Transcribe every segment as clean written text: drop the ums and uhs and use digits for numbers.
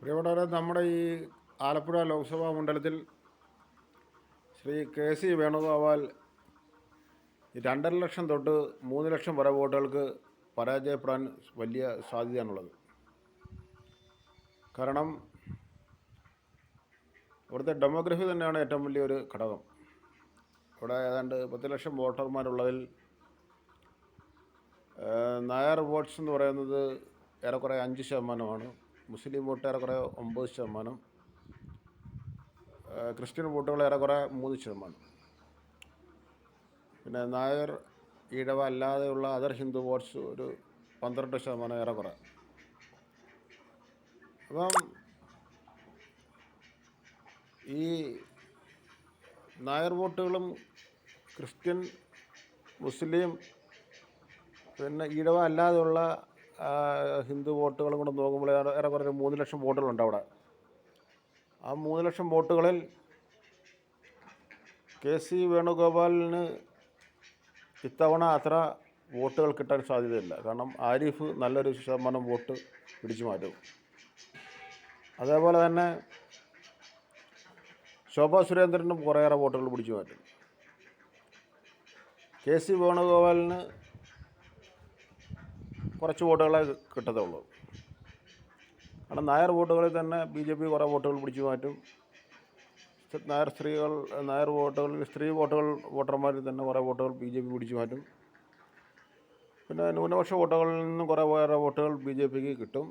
പ്രിയപ്പെട്ടവരെ, നമ്മുടെ ഈ ആലപ്പുഴ ലോക്സഭാ മണ്ഡലത്തിൽ ശ്രീ കെ സി വേണുഗോപാൽ 2.5 ലക്ഷം തൊട്ട് 3 ലക്ഷം വരെ വോട്ടുകൾക്ക് പരാജയപ്പെടാൻ വലിയ സാധ്യതയാണുള്ളത്. കാരണം ഇവിടുത്തെ ഡെമോഗ്രഫി തന്നെയാണ് ഏറ്റവും വലിയൊരു ഘടകം. ഇവിടെ ഏതാണ്ട് 10 ലക്ഷം വോട്ടർമാരുള്ളതിൽ നായർ വോട്ട്സ് എന്ന് പറയുന്നത് ഏറെക്കുറെ 5%, മുസ്ലിം വോട്ട് ഏറെക്കുറെ 9%, ക്രിസ്ത്യൻ വോട്ടുകൾ ഏറെക്കുറെ 3%. പിന്നെ നായർ, ഈഴവ അല്ലാതെയുള്ള അതർ ഹിന്ദു വോട്ട്സ് ഒരു 12% ഏറെക്കുറെ. അപ്പം ഈ നായർ വോട്ടുകളും ക്രിസ്ത്യൻ, മുസ്ലിം, പിന്നെ ഈഴവ അല്ലാതെയുള്ള ഹിന്ദു വോട്ടുകളും കൂടെ നോക്കുമ്പോൾ ഏറെക്കുറെ ഒരു 3 ലക്ഷം വോട്ടുകളുണ്ട് അവിടെ. ആ 3 ലക്ഷം വോട്ടുകളിൽ കെ സി വേണുഗോപാലിന് ഇത്തവണ അത്ര വോട്ടുകൾ കിട്ടാൻ സാധ്യതയില്ല. കാരണം ആരിഫ് നല്ലൊരു ശതമാനം വോട്ട് പിടിച്ചു മാറ്റും. അതേപോലെ തന്നെ ശോഭാ സുരേന്ദ്രനും കുറേയേറെ വോട്ടുകൾ പിടിച്ചു മാറ്റും. കെ സി വേണുഗോപാലിന് കുറച്ച് വോട്ടുകളെ കിട്ടത്തുള്ളൂ. കാരണം നായർ വോട്ടുകളിൽ തന്നെ BJP കുറേ വോട്ടുകൾ പിടിച്ചു മാറ്റും. നായർ വോട്ടുകളിൽ സ്ത്രീ വോട്ടർമാരിൽ തന്നെ കുറേ വോട്ടുകൾ BJP പിടിച്ചു മാറ്റും. പിന്നെ ന്യൂനപക്ഷ വോട്ടുകളിൽ നിന്നും കുറേ വോട്ടുകൾ BJPക്ക് കിട്ടും.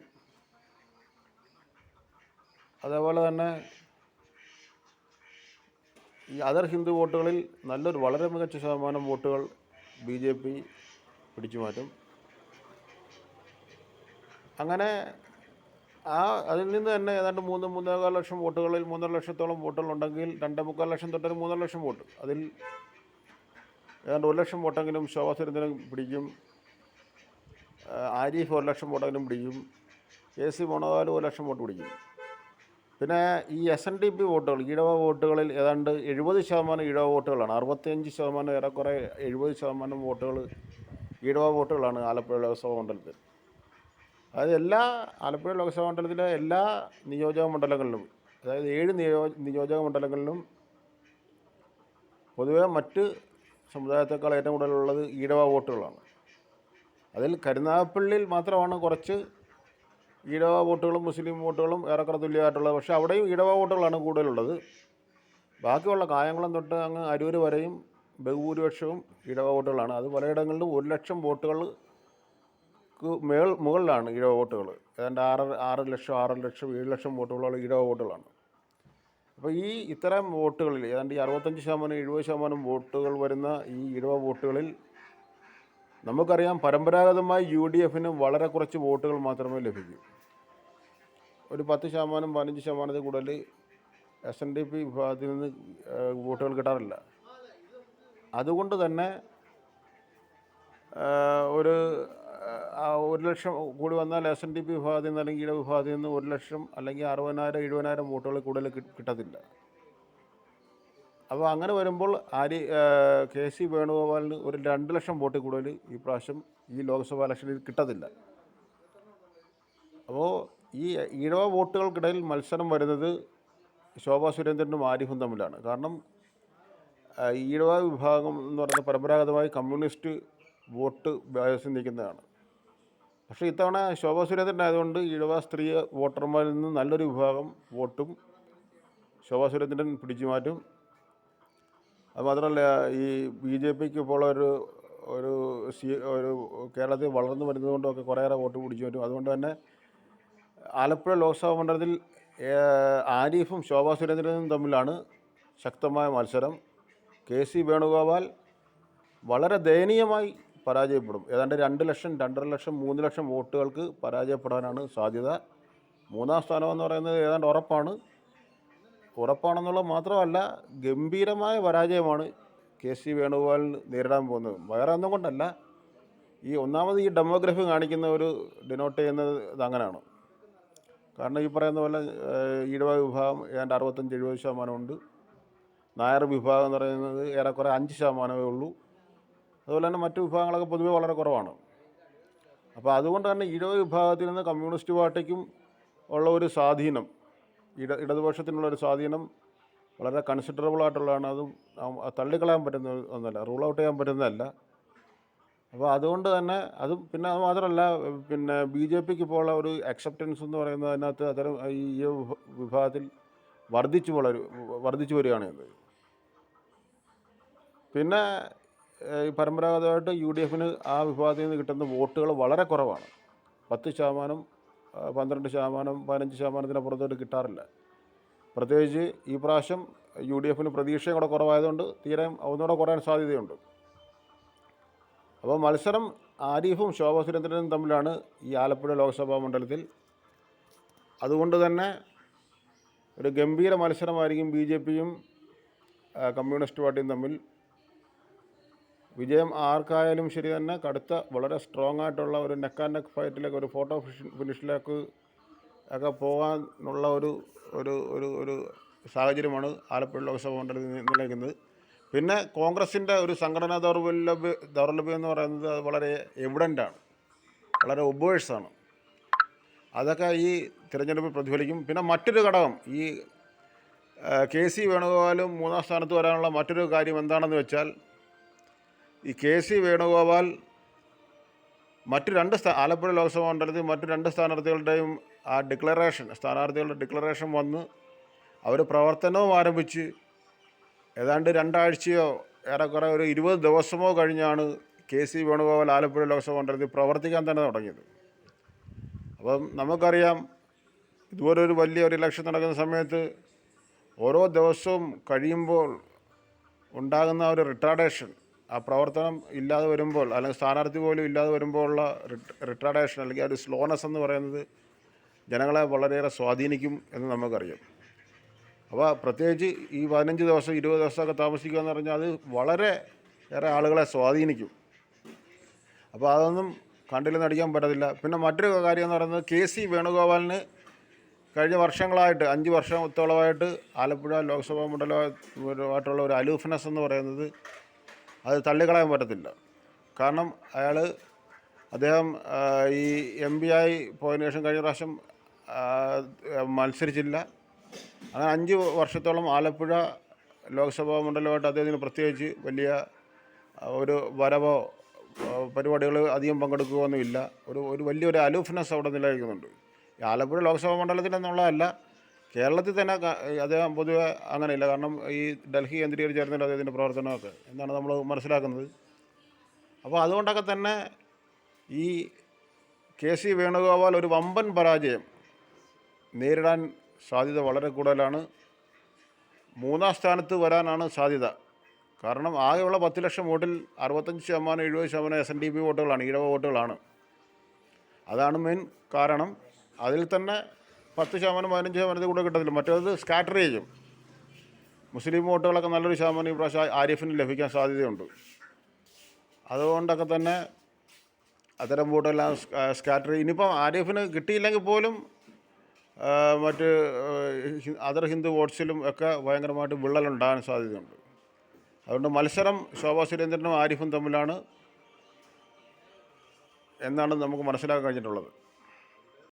അതേപോലെ തന്നെ ഈ അതർ ഹിന്ദു വോട്ടുകളിൽ വളരെ മികച്ച ശതമാനം വോട്ടുകൾ BJP പിടിച്ചു മാറ്റും. അങ്ങനെ അതിൽ നിന്ന് തന്നെ ഏതാണ്ട് 3-3.25 ലക്ഷം വോട്ടുകളിൽ 3.5 ലക്ഷത്തോളം വോട്ടുകളുണ്ടെങ്കിൽ 2.25 ലക്ഷം തൊട്ടൊരു 3.5 ലക്ഷം വോട്ട്, അതിൽ ഏതാണ്ട് 1 ലക്ഷം വോട്ടെങ്കിലും ശോഭാ സുരേന്ദ്രൻ പിടിക്കും. ആരിഫ് 1 ലക്ഷം വോട്ടെങ്കിലും പിടിക്കും. കെ സി വേണുഗോപാൽ 1 ലക്ഷം വോട്ട് പിടിക്കും. പിന്നെ ഈ SNDP വോട്ടുകൾ, ഈഴവ വോട്ടുകളിൽ ഏതാണ്ട് 70% ഈഴവ വോട്ടുകളാണ്. 65%, ഏറെക്കുറെ 70% വോട്ടുകൾ ഈഴവ വോട്ടുകളാണ് ആലപ്പുഴ ലോക്സഭാ മണ്ഡലത്തിൽ. അതായത് ആലപ്പുഴ ലോക്സഭാ മണ്ഡലത്തിലെ എല്ലാ നിയോജക മണ്ഡലങ്ങളിലും, അതായത് 7 നിയോജക മണ്ഡലങ്ങളിലും പൊതുവെ മറ്റ് സമുദായത്തെക്കാൾ ഏറ്റവും കൂടുതലുള്ളത് ഈഴവ വോട്ടുകളാണ്. അതിൽ കരുനാഗപ്പള്ളിയിൽ മാത്രമാണ് കുറച്ച് ഈഴവ വോട്ടുകളും മുസ്ലിം വോട്ടുകളും ഏറെക്കുറെ തുല്യമായിട്ടുള്ളത്. പക്ഷേ അവിടെയും ഈഴവ വോട്ടുകളാണ് കൂടുതലുള്ളത്. ബാക്കിയുള്ള കായംകുളം തൊട്ട് അങ്ങ് അരൂർ വരെയും ബഹുഭൂരിപക്ഷവും ഈഴവ വോട്ടുകളാണ്. അത് പലയിടങ്ങളിലും 1 ലക്ഷം വോട്ടുകൾക്ക് മുകളിലാണ് ഈഴവ വോട്ടുകൾ. ഏതാണ്ട് 6 ലക്ഷം, 7 ലക്ഷം വോട്ടുകളുള്ള ഈഴവ വോട്ടുകളാണ്. അപ്പോൾ ഇത്തരം വോട്ടുകളിൽ ഏതാണ്ട് 65%, 70% വോട്ടുകൾ വരുന്ന ഈ ഈഴവ വോട്ടുകളിൽ നമുക്കറിയാം പരമ്പരാഗതമായി UDFന് വളരെ കുറച്ച് വോട്ടുകൾ മാത്രമേ ലഭിക്കൂ. ഒരു 10%, 15% കൂടുതൽ SNDP വിഭാഗത്തിൽ നിന്ന് വോട്ടുകൾ കിട്ടാറില്ല. അതുകൊണ്ട് തന്നെ ഒരു 1 ലക്ഷം കൂടി വന്നാൽ SNDP വിഭാഗത്തിൽ നിന്ന് അല്ലെങ്കിൽ ഈഴവ വിഭാഗത്തിൽ നിന്ന് 1 ലക്ഷം അല്ലെങ്കിൽ 60,000, 70,000 വോട്ടുകൾ കൂടുതൽ കിട്ടത്തില്ല. അപ്പോൾ അങ്ങനെ വരുമ്പോൾ കെ സി വേണുഗോപാലിന് ഒരു 2 ലക്ഷം വോട്ടിൽ കൂടുതൽ ഈ പ്രാവശ്യം ഈ ലോക്സഭാ ഇലക്ഷനിൽ കിട്ടത്തില്ല. അപ്പോൾ ഈ ഈഴവ വോട്ടുകൾക്കിടയിൽ മത്സരം വരുന്നത് ശോഭാ സുരേന്ദ്രനും ആരിഫും തമ്മിലാണ്. കാരണം ഈഴവ വിഭാഗം എന്ന് പറയുന്നത് പരമ്പരാഗതമായി കമ്മ്യൂണിസ്റ്റ് വോട്ട് ബേസിൽ നിൽക്കുന്നതാണ്. പക്ഷേ ഇത്തവണ ശോഭാ സുരേന്ദ്രൻ ആയതുകൊണ്ട് ഈഴവ സ്ത്രീ വോട്ടർമാരിൽ നിന്ന് നല്ലൊരു വിഭാഗം വോട്ടും ശോഭാ സുരേന്ദ്രൻ പിടിച്ചു മാറ്റും. അതുമാത്രമല്ല, ഈ BJPക്ക് ഇപ്പോൾ ഒരു കേരളത്തിൽ വളർന്നു വരുന്നതുകൊണ്ടൊക്കെ കുറേയേറെ വോട്ട് പിടിച്ചു മാറ്റും. അതുകൊണ്ട് തന്നെ ആലപ്പുഴ ലോക്സഭാ മണ്ഡലത്തിൽ ആരിഫും ശോഭാ സുരേന്ദ്രനും തമ്മിലാണ് ശക്തമായ മത്സരം. കെ സി വേണുഗോപാൽ വളരെ ദയനീയമായി പരാജയപ്പെടും. ഏതാണ്ട് 2 ലക്ഷം, 2.5 ലക്ഷം, 3 ലക്ഷം വോട്ടുകൾക്ക് പരാജയപ്പെടാനാണ് സാധ്യത. 3-ാം സ്ഥാനമെന്ന് പറയുന്നത് ഏതാണ്ട് ഉറപ്പാണെന്നുള്ളത് മാത്രമല്ല, ഗംഭീരമായ പരാജയമാണ് കെ സി വേണുഗോപാലിന് നേരിടാൻ പോകുന്നത്. വേറെ ഒന്നും കൊണ്ടല്ല, ഒന്നാമത് ഈ ഡെമോഗ്രഫി കാണിക്കുന്ന ഡിനോട്ട് ചെയ്യുന്നത് അങ്ങനെയാണ്. കാരണം ഈ പറയുന്ന പോലെ ഈഴവ വിഭാഗം ഏതാണ്ട് 65-70% ഉണ്ട്. നായർ വിഭാഗം എന്ന് പറയുന്നത് ഏറെക്കുറെ 5% ഉള്ളൂ. അതുപോലെ തന്നെ മറ്റു വിഭാഗങ്ങളൊക്കെ പൊതുവെ വളരെ കുറവാണ്. അപ്പോൾ അതുകൊണ്ട് തന്നെ ഈഴവ വിഭാഗത്തിൽ നിന്ന് കമ്മ്യൂണിസ്റ്റ് പാർട്ടിക്കും ഉള്ള ഒരു സ്വാധീനം, ഇടതുപക്ഷത്തിനുള്ളൊരു സ്വാധീനം വളരെ കൺസിഡറബിൾ ആയിട്ടുള്ളതാണ്. അതും തള്ളിക്കളയാൻ പറ്റുന്ന ഒന്നല്ല, റൂൾ ഔട്ട് ചെയ്യാൻ പറ്റുന്നതല്ല. അപ്പോൾ അതുകൊണ്ട് തന്നെ അതും പിന്നെ അത് മാത്രമല്ല, പിന്നെ ബി ജെ പിക്ക് ഇപ്പോൾ ഉള്ള ഒരു അക്സെപ്റ്റൻസ് എന്ന് പറയുന്നത് അതിനകത്ത് അത്തരം ഈ വിഭാഗത്തിൽ വർദ്ധിച്ചു വരികയാണ് ചെയ്യുന്നത്. പിന്നെ ഈ പരമ്പരാഗതമായിട്ട് യു ഡി എഫിന് ആ വിഭാഗത്തിൽ നിന്ന് കിട്ടുന്ന വോട്ടുകൾ വളരെ കുറവാണ്. 10%, 12%, 15%-ത്തിന് പുറത്തോട്ട് കിട്ടാറില്ല. പ്രത്യേകിച്ച് ഈ പ്രാവശ്യം യു ഡി എഫിന് പ്രതീക്ഷയും കൂടെ കുറവായതുകൊണ്ട് തീരെ ഒന്നുകൂടെ കുറയാൻ സാധ്യതയുണ്ട്. അപ്പോൾ മത്സരം ആരിഫും ശോഭാ സുരേന്ദ്രനും തമ്മിലാണ് ഈ ആലപ്പുഴ ലോക്സഭാ മണ്ഡലത്തിൽ. അതുകൊണ്ട് തന്നെ ഒരു ഗംഭീര മത്സരമായിരിക്കും ബി ജെ പിയും കമ്മ്യൂണിസ്റ്റ് പാർട്ടിയും തമ്മിൽ. വിജയം ആർക്കായാലും ശരി തന്നെ കടുത്ത വളരെ സ്ട്രോങ് ആയിട്ടുള്ള ഒരു നെക്ക് ആൻഡ് നെക്ക് ഫൈറ്റിലേക്ക്, ഒരു ഫോട്ടോ ഫിനിഷിലേക്ക് ഒക്കെ പോകാനുള്ള ഒരു ഒരു ഒരു ഒരു സാഹചര്യമാണ് ആലപ്പുഴ ലോക്സഭാ മണ്ഡലത്തിൽ നിലനിൽക്കുന്നത്. പിന്നെ കോൺഗ്രസിൻ്റെ ഒരു സംഘടനാ ദൗർലഭ്യം എന്ന് പറയുന്നത് അത് വളരെ എവിഡൻ്റാണ്, വളരെ ഒബ്വേഴ്സാണ്. അതൊക്കെ ഈ തിരഞ്ഞെടുപ്പിൽ പ്രതിഫലിക്കും. പിന്നെ മറ്റൊരു ഘടകം, ഈ കെ സി വേണുഗോപാലും 3-ാം സ്ഥാനത്ത് വരാനുള്ള മറ്റൊരു കാര്യം എന്താണെന്ന് വെച്ചാൽ, ഈ കെ സി വേണുഗോപാൽ ആലപ്പുഴ ലോക്സഭാ മണ്ഡലത്തിൽ മറ്റു 2 സ്ഥാനാർത്ഥികളുടെയും ആ സ്ഥാനാർത്ഥികളുടെ ഡിക്ലറേഷൻ വന്ന് അവർ പ്രവർത്തനവും ആരംഭിച്ച് ഏതാണ്ട് 2 ആഴ്ചയോ ഏറെക്കുറെ ഒരു 20 ദിവസമോ കഴിഞ്ഞാണ് കെ സി വേണുഗോപാൽ ആലപ്പുഴ ലോക്സഭാ മണ്ഡലത്തിൽ പ്രവർത്തിക്കാൻ തന്നെ തുടങ്ങിയത്. അപ്പം നമുക്കറിയാം, ഇതുപോലൊരു വലിയൊരു ഇലക്ഷൻ നടക്കുന്ന സമയത്ത് ഓരോ ദിവസവും കഴിയുമ്പോൾ ഉണ്ടാകുന്ന ഒരു റിട്ടാർഡേഷൻ, ആ പ്രവർത്തനം ഇല്ലാതെ വരുമ്പോൾ, അല്ലെങ്കിൽ സ്ഥാനാർത്ഥി പോലും ഇല്ലാതെ വരുമ്പോൾ ഉള്ള റിട്ടാർഡേഷൻ അല്ലെങ്കിൽ ഒരു സ്ലോനെസ് എന്ന് പറയുന്നത് ജനങ്ങളെ വളരെയേറെ സ്വാധീനിക്കും എന്ന് നമുക്കറിയാം. അപ്പോൾ പ്രത്യേകിച്ച് ഈ 15 ദിവസം 20 ദിവസമൊക്കെ താമസിക്കുക എന്ന് പറഞ്ഞാൽ അത് വളരെ ഏറെ ആളുകളെ സ്വാധീനിക്കും. അപ്പോൾ അതൊന്നും കണ്ടില്ലെന്ന് നടിക്കാൻ പറ്റത്തില്ല. പിന്നെ മറ്റൊരു കാര്യം എന്ന് പറയുന്നത്, കെ സി വേണുഗോപാലിന് കഴിഞ്ഞ വർഷങ്ങളായിട്ട് 5 വർഷത്തോളമായിട്ട് ആലപ്പുഴ ലോക്സഭാ മണ്ഡലമായിട്ടുള്ള ഒരു അലൂഫ്നെസ് എന്ന് പറയുന്നത് അത് തള്ളിക്കളയാൻ പറ്റത്തില്ല. കാരണം അദ്ദേഹം ഈ MP ആയി പോയതിനു ശേഷം കഴിഞ്ഞ പ്രാവശ്യം മത്സരിച്ചില്ല. അങ്ങനെ 5 വർഷത്തോളം ആലപ്പുഴ ലോക്സഭാ മണ്ഡലമായിട്ട് അദ്ദേഹത്തിന് പ്രത്യേകിച്ച് വലിയ ഒരു വരവോ പരിപാടികൾ അധികം പങ്കെടുക്കുകയൊന്നുമില്ല. ഒരു വലിയൊരു അലൂഫ്നെസ് അവിടെ നിലനിൽക്കുന്നുണ്ട്. ഈ ആലപ്പുഴ ലോക്സഭാ മണ്ഡലത്തിൽ എന്നുള്ളതല്ല, കേരളത്തിൽ തന്നെ അദ്ദേഹം പൊതുവെ അങ്ങനെയില്ല. കാരണം ഈ ഡൽഹി കേന്ദ്രീകരിച്ചായിരുന്നല്ലോ അദ്ദേഹത്തിൻ്റെ പ്രവർത്തനമൊക്കെ എന്നാണ് നമ്മൾ മനസ്സിലാക്കുന്നത്. അപ്പോൾ അതുകൊണ്ടൊക്കെ തന്നെ ഈ കെ സി വേണുഗോപാൽ ഒരു വമ്പൻ പരാജയം നേരിടാൻ സാധ്യത വളരെ കൂടുതലാണ്. 3-ാം സ്ഥാനത്ത് വരാനാണ് സാധ്യത. കാരണം ആകെയുള്ള 10 ലക്ഷം വോട്ടിൽ 65%, 70% SNDP വോട്ടുകളാണ്, ഈഴവ വോട്ടുകളാണ്. അതാണ് മെയിൻ കാരണം. അതിൽ തന്നെ 10%, 15% കൂടെ കിട്ടത്തില്ല. മറ്റേത് സ്കാറ്റർ ചെയ്യും. മുസ്ലിം വോട്ടുകളൊക്കെ നല്ലൊരു ശതമാനം ഈ പ്രാവശ്യം ആരിഫിന് ലഭിക്കാൻ സാധ്യതയുണ്ട്. അതുകൊണ്ടൊക്കെ തന്നെ അത്തരം വോട്ടെല്ലാം സ്കാറ്റർ ചെയ്യും. ഇനിയിപ്പം ആരിഫിന് കിട്ടിയില്ലെങ്കിൽ പോലും മറ്റ് അതർ ഹിന്ദു വോട്ട്സിലും ഒക്കെ ഭയങ്കരമായിട്ട് വിള്ളലുണ്ടാകാൻ സാധ്യതയുണ്ട്. അതുകൊണ്ട് മത്സരം ശോഭാ സുരേന്ദ്രനും ആരിഫും തമ്മിലാണ് എന്നാണ് നമുക്ക് മനസ്സിലാക്കാൻ കഴിഞ്ഞിട്ടുള്ളത്.